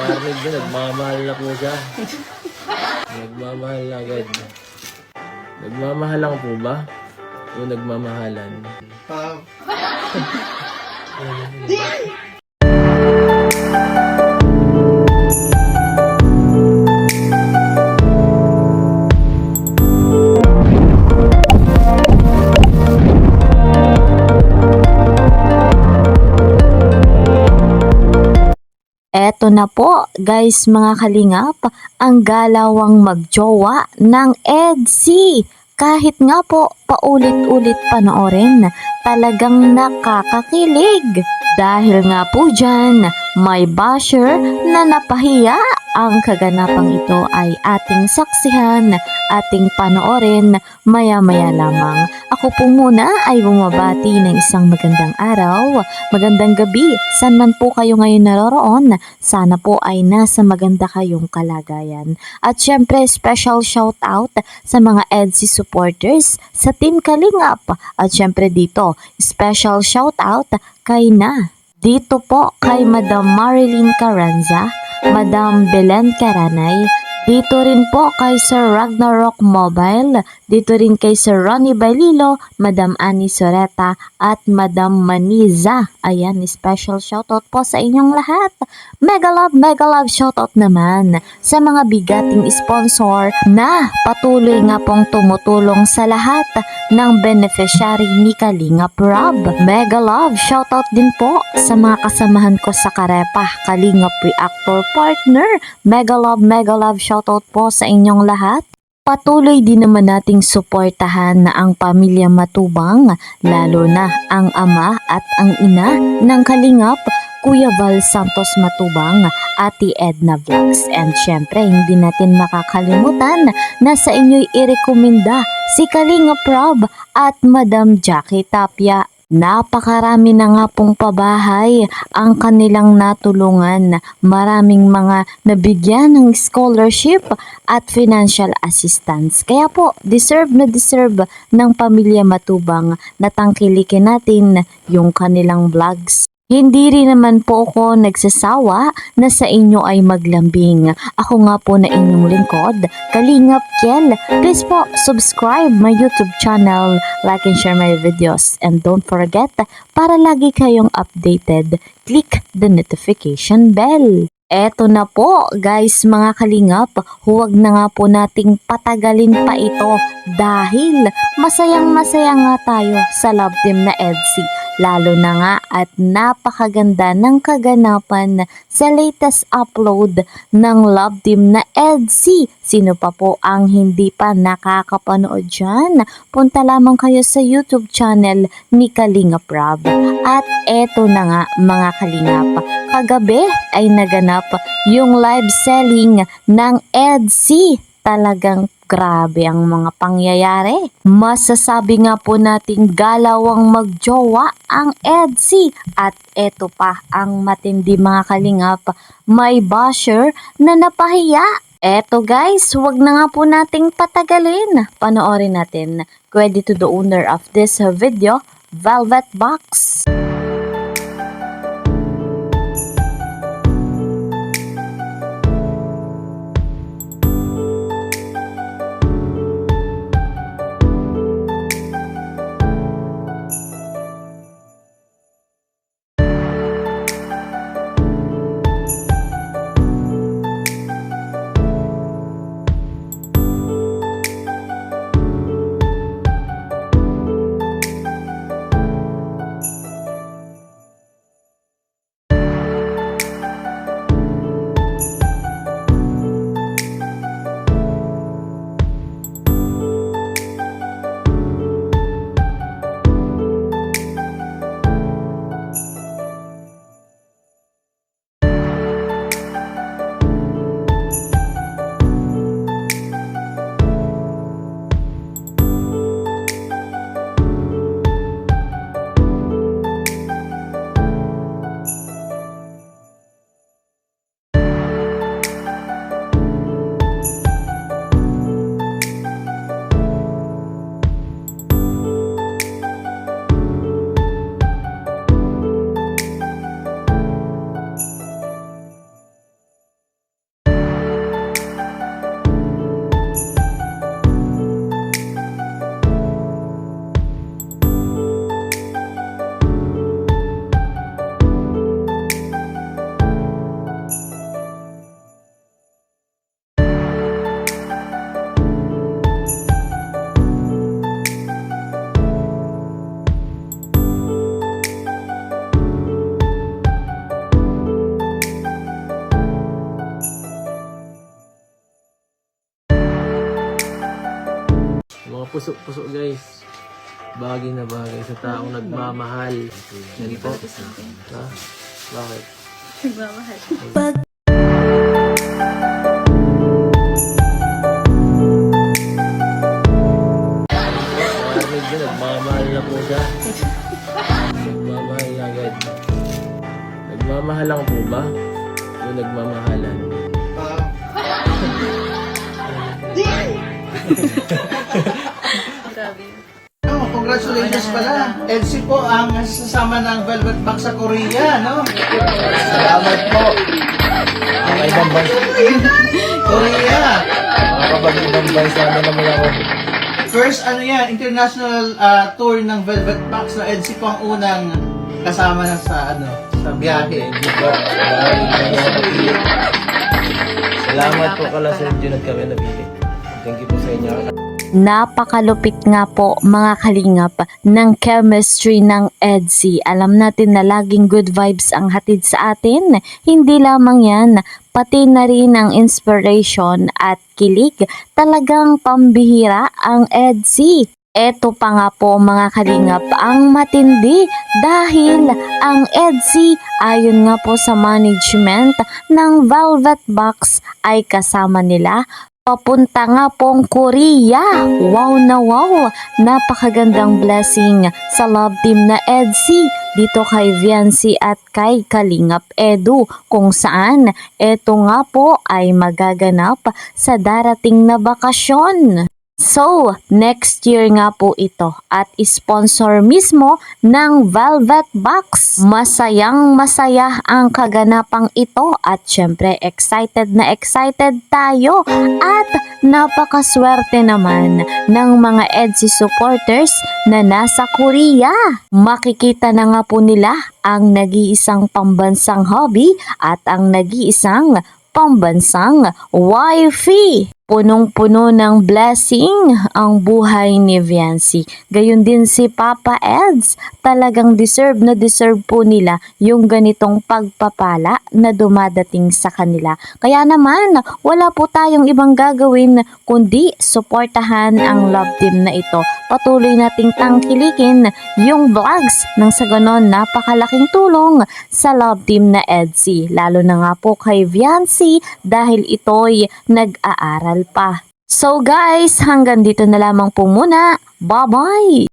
Narinig na, nagmamahal na po siya. Nagmamahal na agad. Nagmamahal lang po ba? O nagmamahalan? Eto na po guys mga kalingap, ang galawang magjowa ng EDC. Kahit nga po paulit-ulit panoorin, talagang nakakakilig. Dahil nga po dyan, may basher na napahiya. Ang kaganapang ito ay ating saksihan, ating panoorin maya-maya lamang. Ako po muna ay bumabati ng isang magandang araw, magandang gabi, saan man po kayo ngayon naroroon. Sana po ay nasa maganda kayong kalagayan. At syempre special shout out sa mga EDC supporters sa Team Kalingap. At syempre dito, special shout out kay dito po kay Madam Marilyn Carranza, Madam Belen Caranay, dito rin po kay Sir Ragnarok Mobile, dito rin kay Sir Ronnie Baililo, Madam Annie Soreta at Madam Maniza. Ayan, special shoutout po sa inyong lahat. Mega love shoutout naman sa mga bigating sponsor na patuloy nga pong tumutulong sa lahat ng beneficiary ni Kalingap Rob. Mega love shoutout din po sa mga kasamahan ko sa Karepa, Kalingap Reactor Partner. Mega love shoutout po sa inyong lahat. Patuloy din naman nating suportahan na ang pamilya Matubang, lalo na ang ama at ang ina ng Kalingap, Kuya Val Santos Matubang, Ate Edna Vlogs. And syempre, hindi natin makakalimutan na sa inyo'y irekomenda si Kalingap Rob at Madam Jackie Tapia. Napakarami na nga pong pabahay ang kanilang natulungan. Maraming mga nabigyan ng scholarship at financial assistance. Kaya po, deserve na deserve ng pamilya Matubang na tangkilikin natin yung kanilang vlogs. Hindi rin naman po ako nagsasawa na sa inyo ay maglambing. Ako nga po na inyong lingkod, Kalingap Kiel. Please po, subscribe my YouTube channel, like and share my videos. And don't forget, para lagi kayong updated, click the notification bell. Eto na po guys mga kalingap, huwag na nga po nating patagalin pa ito dahil masayang masaya nga tayo sa love team na EDC. Lalo na nga at napakaganda ng kaganapan sa latest upload ng love team na EDC. Sino pa po ang hindi pa nakakapanood dyan? Punta lamang kayo sa YouTube channel ni Kalingap Rob. At eto na nga mga kalingap, kagabi ay naganap yung live selling ng EDC. Talagang grabe ang mga pangyayari. Masasabi nga po nating galawang magjowa ang EDC. At eto pa ang matindi mga kalingap, may basher na napahiya. Eto guys, wag na nga po nating patagalin. Panoorin natin. Credit to the owner of this video, Velvet Box. puso guys. Bagay na bagay sa taong nagmamahal. Yan po. Ha? Bakit? Nagmamahal. Maramig na, nagmamahal na po siya. Nagmamahal na agad. Nagmamahal lang po ba? O nagmamahalan? Grabe. Oh, congratulations pala. Elsie po ang sasama ng Velvet Box sa Korea, no? Salamat po. Ibang bansa. Korea. Kapag ibang bansa na naman ako. First, ano yan, international tour ng Velvet Box na Elsie po ang unang kasama na sa, sa biyahe. Thank you po. Salamat po kala Sir Jun at kami nabili. Thank you po sa inyo. Napakalupit nga po mga kalingap ng chemistry ng EDSI. Alam natin na laging good vibes ang hatid sa atin. Hindi lamang yan, pati na rin ang inspiration at kilig. Talagang pambihira ang EDSI. Eto pa nga po mga kalingap ang matindi dahil ang EDSI ayon nga po sa management ng Velvet Box ay kasama nila papunta nga pong Korea. Wow na wow! Napakagandang blessing sa love team na EDSI dito kay Viancy at kay Kalingap Edu kung saan eto nga po ay magaganap sa darating na bakasyon. So, next year nga po ito at sponsor mismo ng Velvet Box. Masayang masaya ang kaganapang ito at syempre excited na excited tayo at napakaswerte naman ng mga EDSI supporters na nasa Korea. Makikita na nga po nila ang nag-iisang pambansang hobby at ang nag-iisang pambansang wifey. Punong-puno ng blessing ang buhay ni Viancy. Gayon din si Papa Eds. Talagang deserve na deserve po nila yung ganitong pagpapala na dumadating sa kanila. Kaya naman, wala po tayong ibang gagawin kundi suportahan ang love team na ito. Patuloy nating tangkilikin yung vlogs nang sa ganon napakalaking tulong sa love team na EDSI. Lalo na nga po kay Viancy dahil ito'y nag-aaral pa. So guys, hanggang dito na lamang po muna. Bye-bye!